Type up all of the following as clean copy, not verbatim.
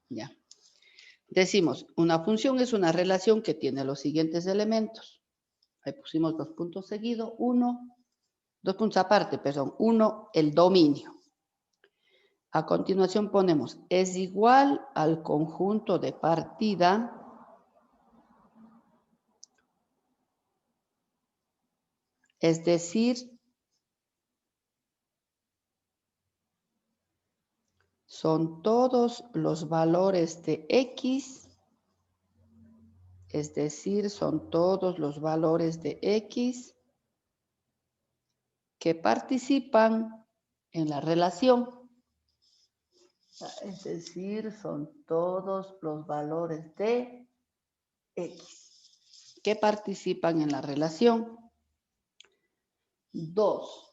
Ya. Decimos, una función es una relación que tiene los siguientes elementos. Ahí pusimos 2 puntos seguidos. 2 puntos aparte, perdón. 1, el dominio. A continuación ponemos, es igual al conjunto de partida es decir, son todos los valores de X, es decir, son todos los valores de X que participan en la relación. Es decir, son todos los valores de X que participan en la relación. 2.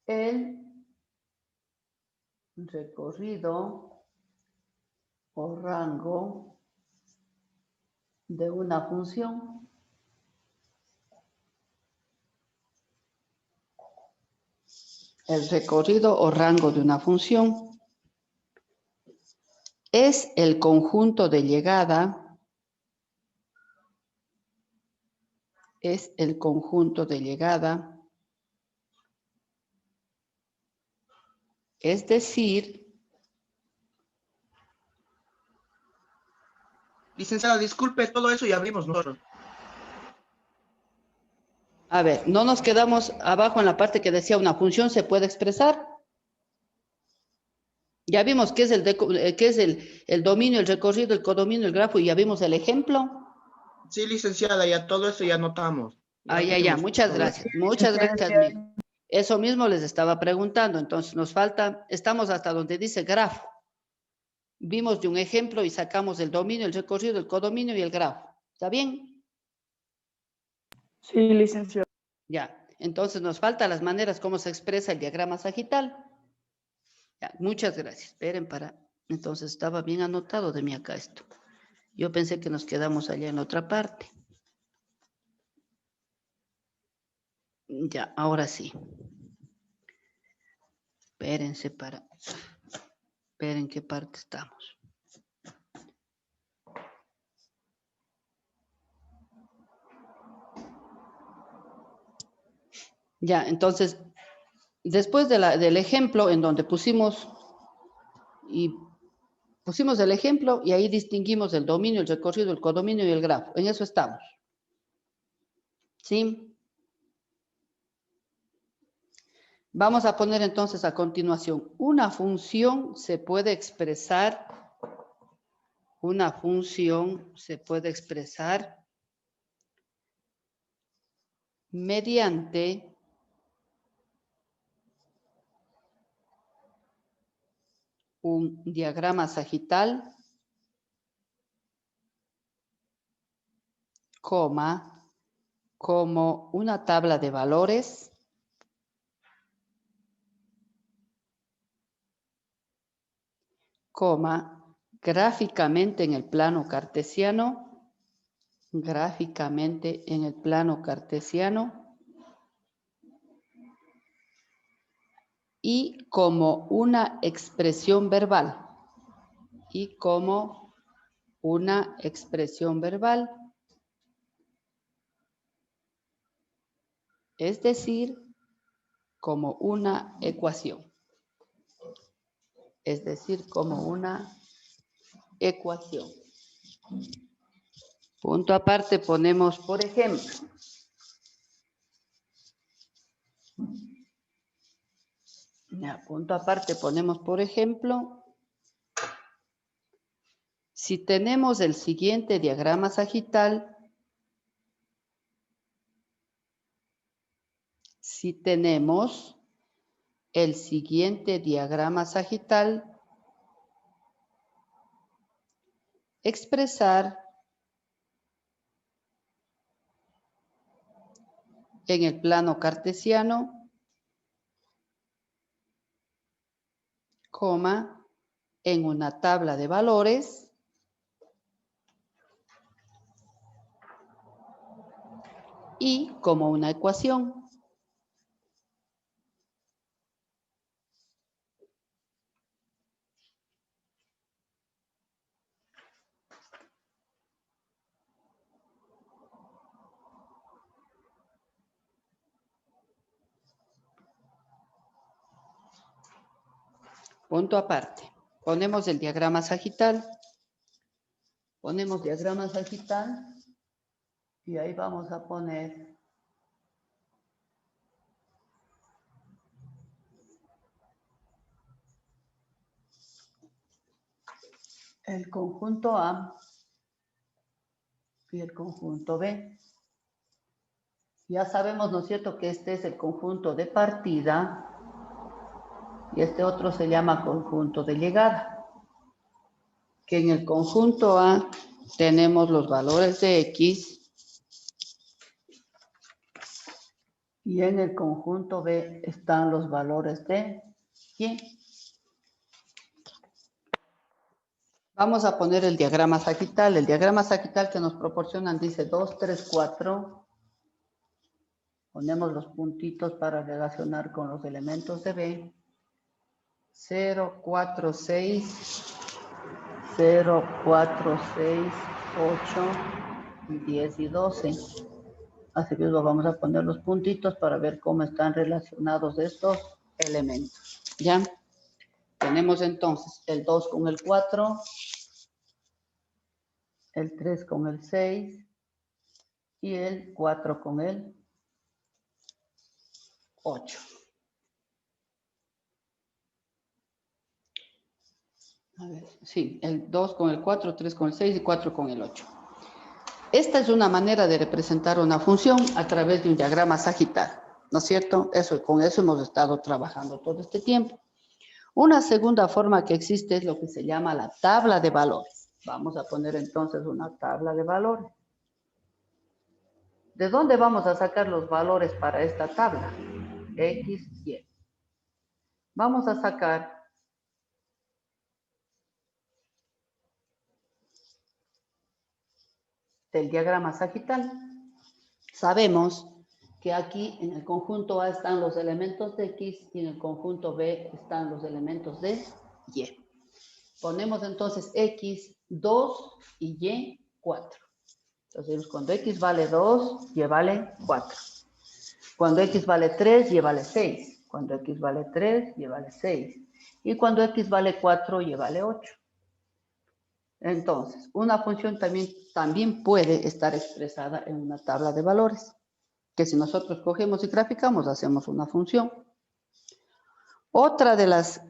El recorrido o rango de una función el recorrido o rango de una función es el conjunto de llegada es decir, Licenciada, disculpe, todo eso ya vimos nosotros. a ver, no nos quedamos abajo en la parte que decía una función se puede expresar. Ya vimos qué es el dominio, el recorrido, el codominio, el grafo, y ya vimos el ejemplo. Sí, licenciada, ya todo eso ya notamos. Ya, muchas gracias. Muchas gracias, Mil. Eso mismo les estaba preguntando, entonces nos falta, estamos hasta donde dice grafo. Vimos de un ejemplo y sacamos el dominio, el recorrido, el codominio y el grafo. ¿Está bien? Sí, licenciado. Ya, entonces nos faltan las maneras como se expresa el diagrama sagital. Ya, muchas gracias. Esperen Entonces estaba bien anotado de mí acá esto. Yo pensé que nos quedamos allá en la otra parte. Ya, ahora sí. Esperen qué parte estamos. Ya, entonces, después del ejemplo en donde pusimos el ejemplo y ahí distinguimos el dominio, el recorrido, el codominio y el grafo. En eso estamos. ¿Sí? Vamos a poner entonces a continuación, una función se puede expresar mediante un diagrama sagital, como una tabla de valores, gráficamente en el plano cartesiano, y como una expresión verbal, es decir, como una ecuación. Punto aparte ponemos, por ejemplo, si tenemos el siguiente diagrama sagital, expresar en el plano cartesiano, en una tabla de valores, y como una ecuación. Punto aparte. Ponemos el diagrama sagital. Ponemos diagrama sagital. Y ahí vamos a poner el conjunto A y el conjunto B. Ya sabemos, ¿no es cierto?, que este es el conjunto de partida y este otro se llama conjunto de llegada. Que en el conjunto A tenemos los valores de X y en el conjunto B están los valores de Y. Vamos a poner el diagrama sagital. El diagrama sagital que nos proporcionan dice 2, 3, 4. Ponemos los puntitos para relacionar con los elementos de B. 0, 4, 6. 0, 4, 6, 8, 10 y 12. Así que lo vamos a poner los puntitos para ver cómo están relacionados estos elementos. ¿Ya? Tenemos entonces el 2 con el 4, el 3 con el 6 y el 4 con el 8. A ver, sí, el 2 con el 4, 3 con el 6 y 4 con el 8. Esta es una manera de representar una función a través de un diagrama sagital, ¿no es cierto? Con eso hemos estado trabajando todo este tiempo. Una segunda forma que existe es lo que se llama la tabla de valores. Vamos a poner entonces una tabla de valores. ¿De dónde vamos a sacar los valores para esta tabla? X, Y. Vamos a sacar del diagrama sagital. Sabemos que aquí en el conjunto A están los elementos de X y en el conjunto B están los elementos de Y. Ponemos entonces X 2 y Y 4. Entonces cuando X vale 2, Y vale 4. Cuando X vale 3, Y vale 6. Cuando X vale 3, Y vale 6. Y cuando X vale 4, Y vale 8. Entonces, una función también puede estar expresada en una tabla de valores, que si nosotros cogemos y graficamos, hacemos una función. Otra de las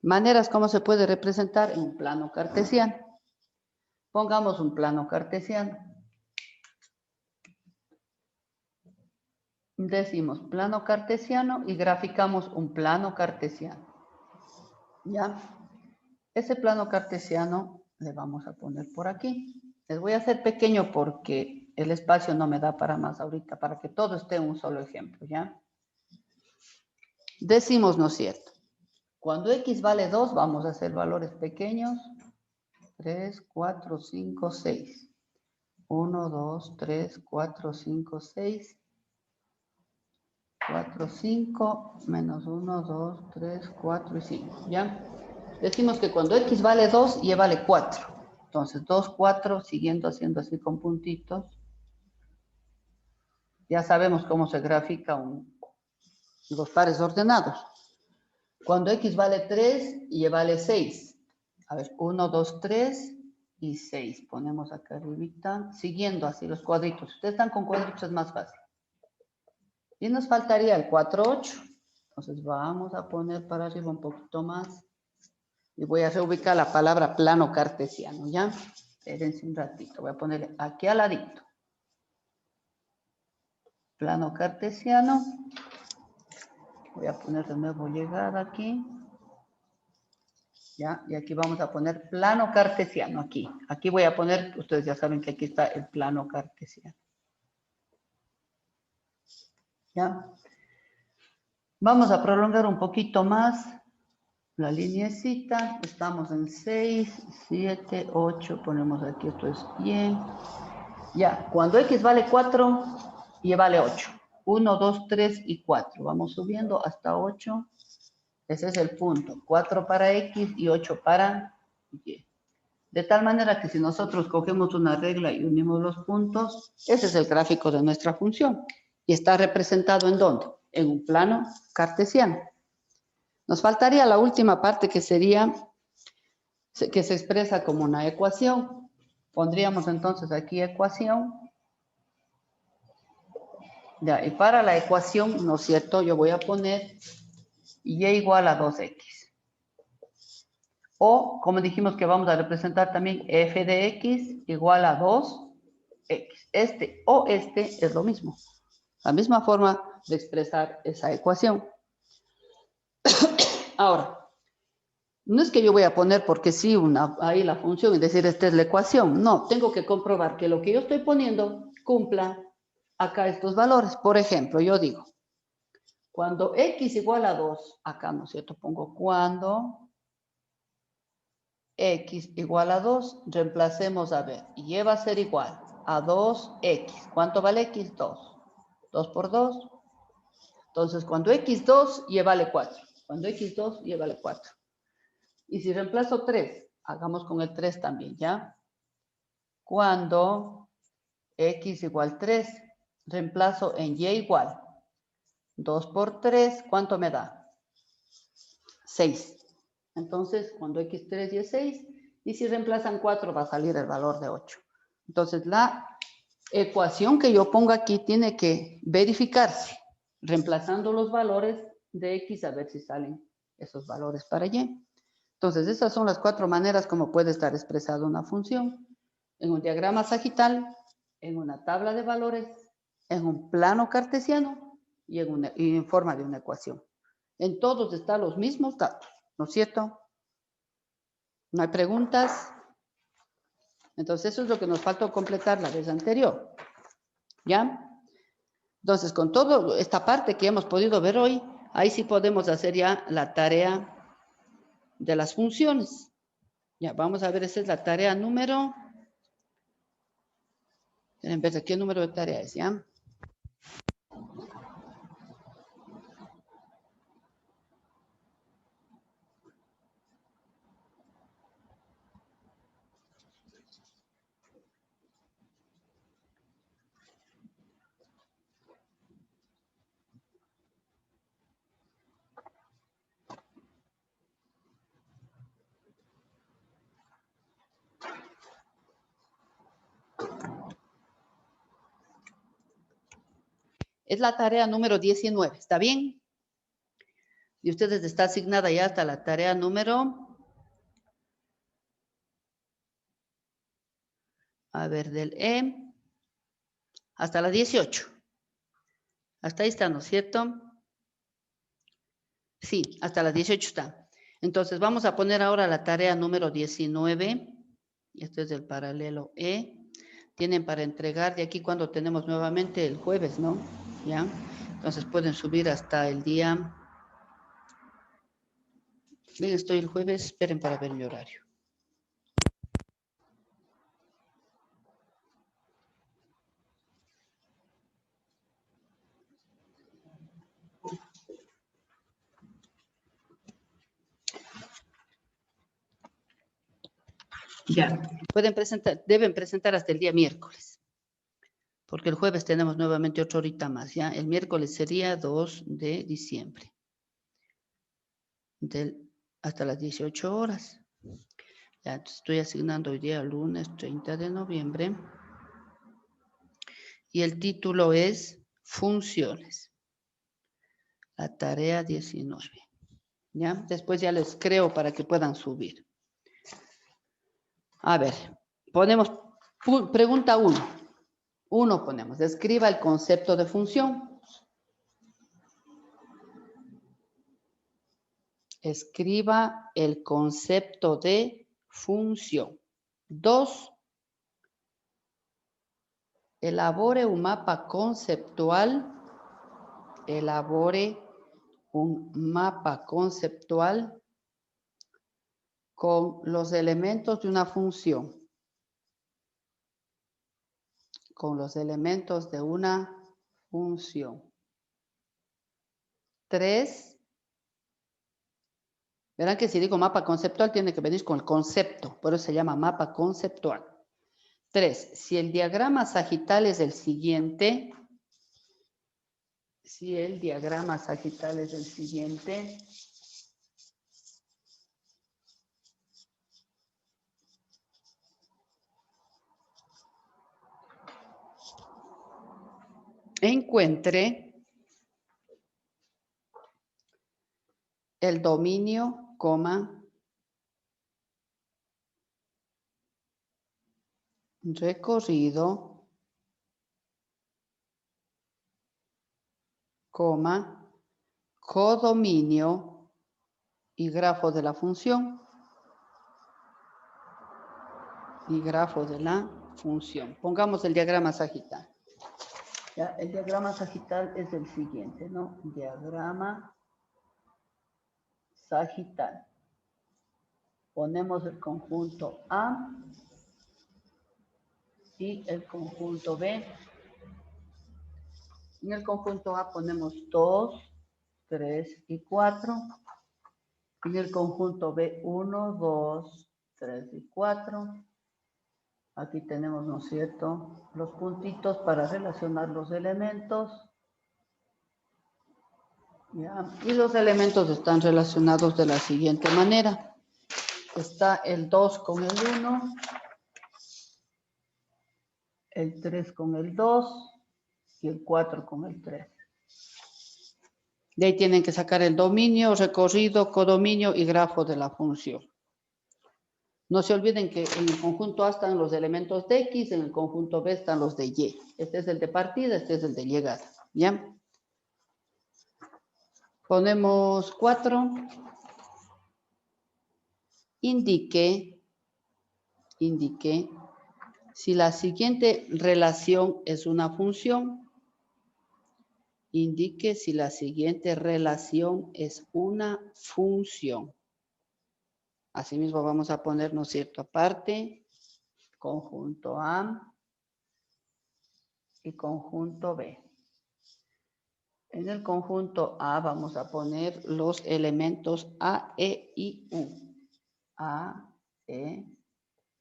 maneras como se puede representar en un plano cartesiano. Pongamos un plano cartesiano. Decimos plano cartesiano y graficamos un plano cartesiano. ¿Ya? Ese plano cartesiano le vamos a poner por aquí. Les voy a hacer pequeño porque el espacio no me da para más ahorita, para que todo esté en un solo ejemplo, ¿ya? Decimos, ¿no es cierto? Cuando X vale 2, vamos a hacer valores pequeños. 3, 4, 5, 6. 1, 2, 3, 4, 5, 6. 4, 5, menos 1, 2, 3, 4 y 5, ¿ya? Decimos que cuando X vale 2, Y vale 4. Entonces, 2, 4, siguiendo haciendo así con puntitos. Ya sabemos cómo se grafica los pares ordenados. Cuando X vale 3, Y vale 6. A ver, 1, 2, 3 y 6. Ponemos acá arribita, siguiendo así los cuadritos. Si ustedes están con cuadritos es más fácil. Y nos faltaría el 4, 8. Entonces vamos a poner para arriba un poquito más. Y voy a reubicar la palabra plano cartesiano, ¿ya? Espérense un ratito. Voy a ponerle aquí al ladito. Plano cartesiano. Voy a poner de nuevo llegada aquí. ¿Ya? Y aquí vamos a poner plano cartesiano, aquí. Aquí voy a poner, ustedes ya saben que aquí está el plano cartesiano. ¿Ya? Vamos a prolongar un poquito más la lineecita. Estamos en 6, 7, 8. Ponemos aquí, esto es Y. Ya, cuando X vale 4, Y vale 8. 1, 2, 3 y 4. Vamos subiendo hasta 8. Ese es el punto. 4 para X y 8 para Y. De tal manera que si nosotros cogemos una regla y unimos los puntos, ese es el gráfico de nuestra función. ¿Y está representado en dónde? En un plano cartesiano. Nos faltaría la última parte que sería, que se expresa como una ecuación. Pondríamos entonces aquí ecuación. Ya, y para la ecuación, ¿no es cierto? Yo voy a poner y igual a 2x. O, como dijimos que vamos a representar también f de x igual a 2x. Este o este es lo mismo. La misma forma de expresar esa ecuación. Ahora, no es que yo voy a poner porque sí ahí la función y decir esta es la ecuación. No, tengo que comprobar que lo que yo estoy poniendo cumpla acá estos valores. Por ejemplo, yo digo, cuando x igual a 2, acá, ¿no es cierto? Pongo cuando x igual a 2, reemplacemos a ver, y va a ser igual a 2x. ¿Cuánto vale x? 2. 2 por 2. Entonces, cuando x2, y vale 4. Cuando x2, y vale 4. Y si reemplazo 3, hagamos con el 3 también, ¿ya? Cuando x igual 3, reemplazo en y igual 2 por 3, ¿cuánto me da? 6. Entonces, cuando x3 y es 6, y si reemplazan 4, va a salir el valor de 8. Entonces, la ecuación que yo pongo aquí tiene que verificarse, reemplazando los valores de x a ver si salen esos valores para y. Entonces, esas son las 4 maneras como puede estar expresada una función. En un diagrama sagital, en una tabla de valores, en un plano cartesiano y en forma de una ecuación. En todos están los mismos datos, ¿no es cierto? ¿No hay preguntas? Entonces, eso es lo que nos faltó completar la vez anterior. ¿Ya? Entonces, con toda esta parte que hemos podido ver hoy, ahí sí podemos hacer ya la tarea de las funciones. Ya, vamos a ver, esa es la tarea número... En vez de qué número de tarea es, ¿ya? Es la tarea número 19, ¿está bien? Y ustedes está asignada ya hasta la tarea número... A ver, del E... Hasta la 18. Hasta ahí está, ¿no es cierto? Sí, hasta la 18 está. Entonces, vamos a poner ahora la tarea número 19. Esto es del paralelo E. Tienen para entregar de aquí cuando tenemos nuevamente el jueves, ¿no? ¿Ya? Entonces, pueden subir hasta el día... Bien, estoy el jueves. Esperen para ver mi horario. Ya, deben presentar hasta el día miércoles, porque el jueves tenemos nuevamente otra horita más, ¿ya? El miércoles sería 2 de diciembre, hasta las 18 horas. Ya, estoy asignando hoy día lunes 30 de noviembre, y el título es Funciones, la tarea 19, ¿ya? Después ya les creo para que puedan subir. A ver, ponemos pregunta 1. 1 ponemos, describa el concepto de función. Escriba el concepto de función. 2, elabore un mapa conceptual. Elabore un mapa conceptual con los elementos de una función. Con los elementos de una función. 3, verán que si digo mapa conceptual tiene que venir con el concepto, por eso se llama mapa conceptual. 3, si el diagrama sagital es el siguiente, encuentre el dominio, coma, recorrido, coma, codominio y grafo de la función. Y grafo de la función. Pongamos el diagrama sagital. Ya, el diagrama sagital es el siguiente, ¿no? Diagrama sagital. Ponemos el conjunto A y el conjunto B. En el conjunto A ponemos 2, 3 y 4. En el conjunto B, 1, 2, 3 y 4. Aquí tenemos, ¿no es cierto?, los puntitos para relacionar los elementos. ¿Ya? Y los elementos están relacionados de la siguiente manera. Está el 2 con el 1, el 3 con el 2 y el 4 con el 3. De ahí tienen que sacar el dominio, recorrido, codominio y grafo de la función. No se olviden que en el conjunto A están los elementos de X, en el conjunto B están los de Y. Este es el de partida, este es el de llegada. ¿Ya? Ponemos 4. Indique si la siguiente relación es una función. Indique si la siguiente relación es una función. Asimismo vamos a poner, ¿no es cierto?, aparte, conjunto A y conjunto B. En el conjunto A vamos a poner los elementos A, E y U. A, E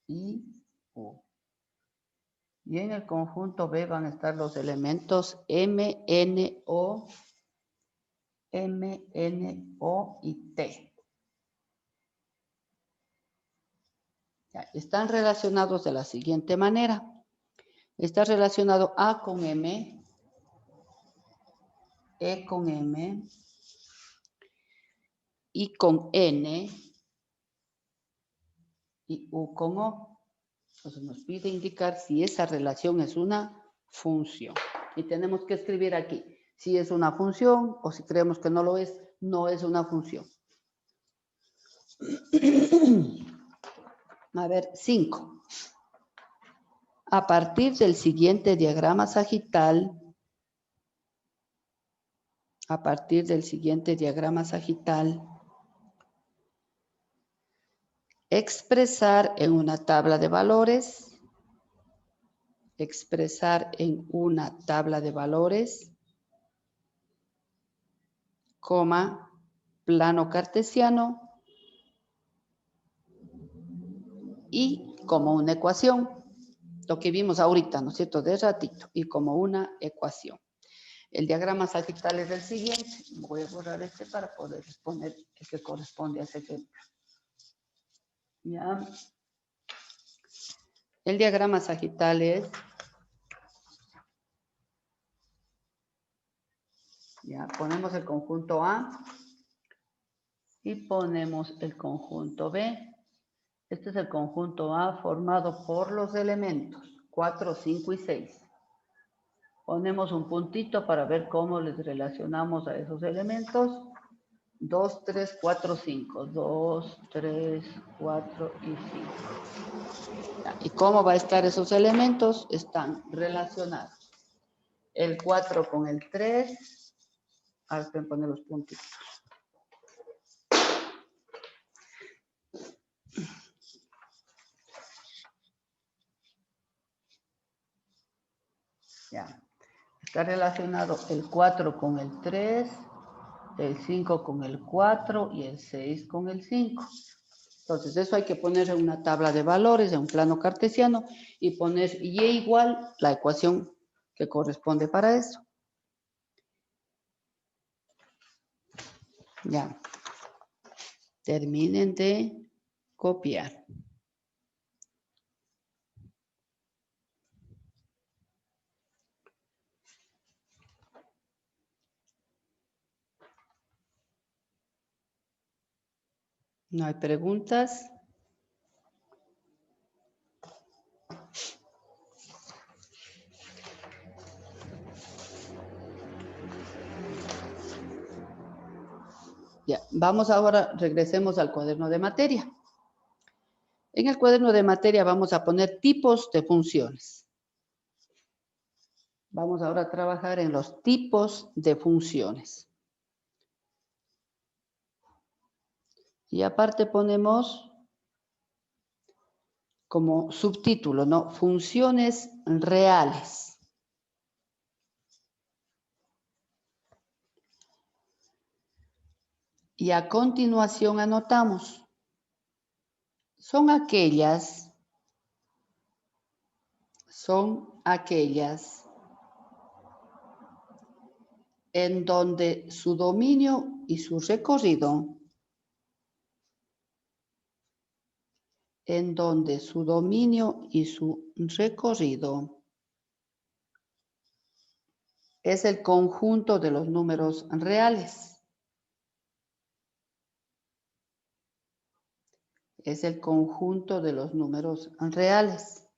y U. Y en el conjunto B van a estar los elementos M, N, O y T. Ya, están relacionados de la siguiente manera. Está relacionado A con M, E con M, I con N y U con O. Entonces nos pide indicar si esa relación es una función. Y tenemos que escribir aquí si es una función o si creemos que no lo es, no es una función. A ver, 5. A partir del siguiente diagrama sagital, expresar en una tabla de valores, coma, plano cartesiano y como una ecuación, lo que vimos ahorita, ¿no es cierto?, de ratito, y como una ecuación. El diagrama sagital es el siguiente. Voy a borrar este para poder poner el que corresponde a ese ejemplo. ¿Ya? El diagrama sagital es, ya, ponemos el conjunto A y ponemos el conjunto B. Este es el conjunto A formado por los elementos 4, 5 y 6. Ponemos un puntito para ver cómo les relacionamos a esos elementos. 2, 3, 4, 5. 2, 3, 4 y 5. ¿Y cómo va a estar esos elementos? Están relacionados. El 4 con el 3. Ahora pueden poner los puntitos. Ya. Está relacionado el 4 con el 3, el 5 con el 4 y el 6 con el 5. Entonces, eso hay que poner en una tabla de valores, en un plano cartesiano, y poner Y igual la ecuación que corresponde para eso. Ya. Terminen de copiar. No hay preguntas. Ya, vamos ahora, regresemos al cuaderno de materia. En el cuaderno de materia vamos a poner tipos de funciones. Vamos ahora a trabajar en los tipos de funciones. Y aparte ponemos como subtítulo, ¿no? Funciones reales. Y a continuación anotamos. Son aquellas en donde su dominio y su recorrido es el conjunto de los números reales. Es el conjunto de los números reales.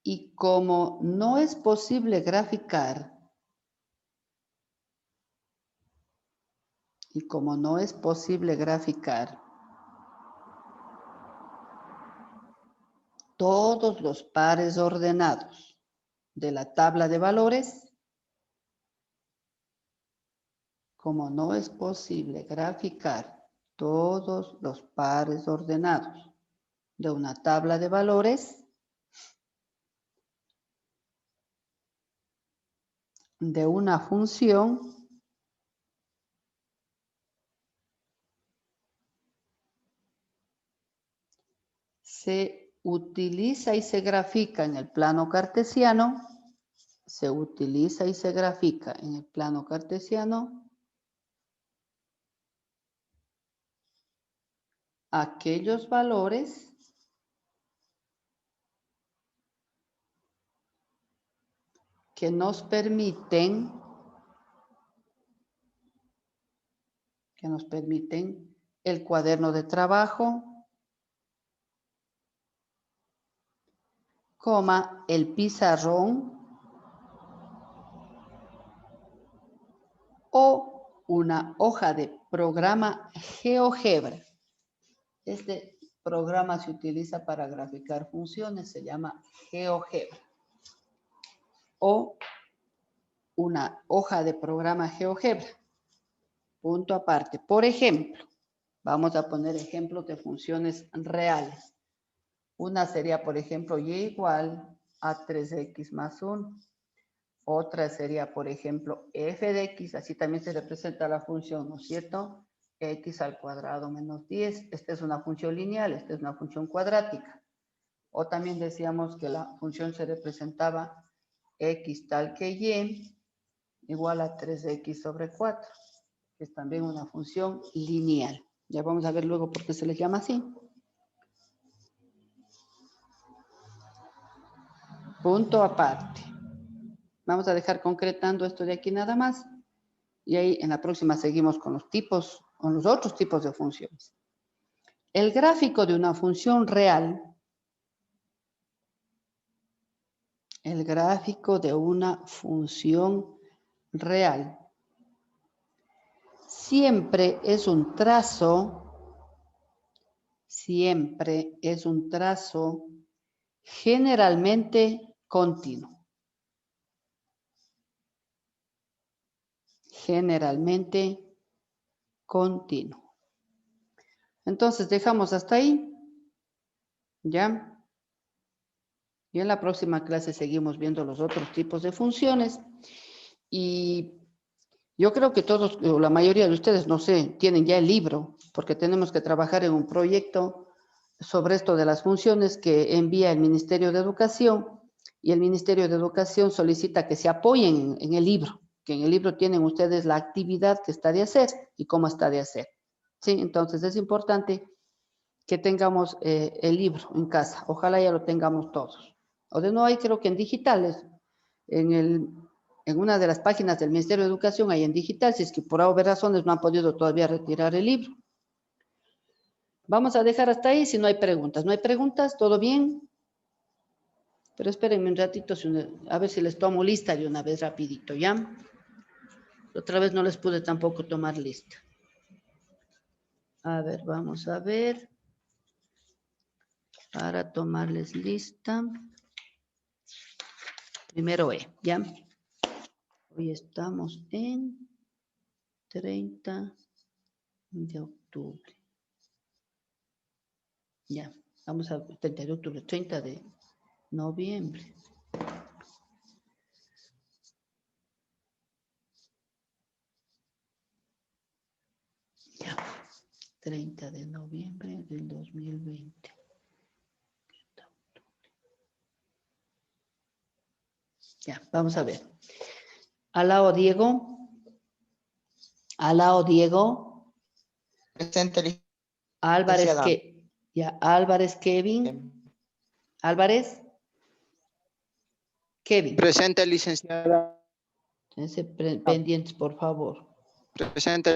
Y como no es posible graficar, todos los pares ordenados de la tabla de valores, como no es posible graficar todos los pares ordenados de una tabla de valores, de una función, se utiliza y se grafica en el plano cartesiano, aquellos valores que nos permiten el cuaderno de trabajo, el pizarrón o una hoja de programa GeoGebra. Este programa se utiliza para graficar funciones, se llama GeoGebra. O una hoja de programa GeoGebra. Punto aparte. Por ejemplo, vamos a poner ejemplos de funciones reales. Una sería, por ejemplo, y igual a 3x más 1. Otra sería, por ejemplo, f de x. Así también se representa la función, ¿no es cierto? X al cuadrado menos 10. Esta es una función lineal, esta es una función cuadrática. O también decíamos que la función se representaba x tal que y igual a 3x sobre 4. Que es también una función lineal. Ya vamos a ver luego por qué se les llama así. Punto aparte. Vamos a dejar concretando esto de aquí nada más. Y ahí en la próxima seguimos con los tipos, con los otros tipos de funciones. El gráfico de una función real. El gráfico de una función real. Siempre es un trazo generalmente continuo. Entonces dejamos hasta ahí. ¿Ya? Y en la próxima clase seguimos viendo los otros tipos de funciones. Y yo creo que todos, o la mayoría de ustedes, no sé, tienen ya el libro, porque tenemos que trabajar en un proyecto sobre esto de las funciones que envía el Ministerio de Educación, y el Ministerio de Educación solicita que se apoyen en el libro, que en el libro tienen ustedes la actividad que está de hacer y cómo está de hacer. ¿Sí? Entonces es importante que tengamos el libro en casa. Ojalá ya lo tengamos todos. O de no hay, creo que en digitales, en una de las páginas del Ministerio de Educación hay en digital, si es que por obvias razones no han podido todavía retirar el libro. Vamos a dejar hasta ahí si no hay preguntas. ¿No hay preguntas? ¿Todo bien? Pero espérenme un ratito, a ver si les tomo lista de una vez rapidito, ¿ya? Otra vez no les pude tampoco tomar lista. A ver, vamos a ver. Para tomarles lista. Primero E, ¿ya? Hoy estamos en 30 de octubre. Ya, vamos a 30 de octubre, 30 de noviembre. Ya, 30 de noviembre del 2020. Ya, vamos a ver. Alao Diego. Alao Diego. Presente, Álvarez licenciada. ya, Álvarez Kevin. Álvarez. Kevin. Presente, licenciada. Pendientes, por favor. Presente.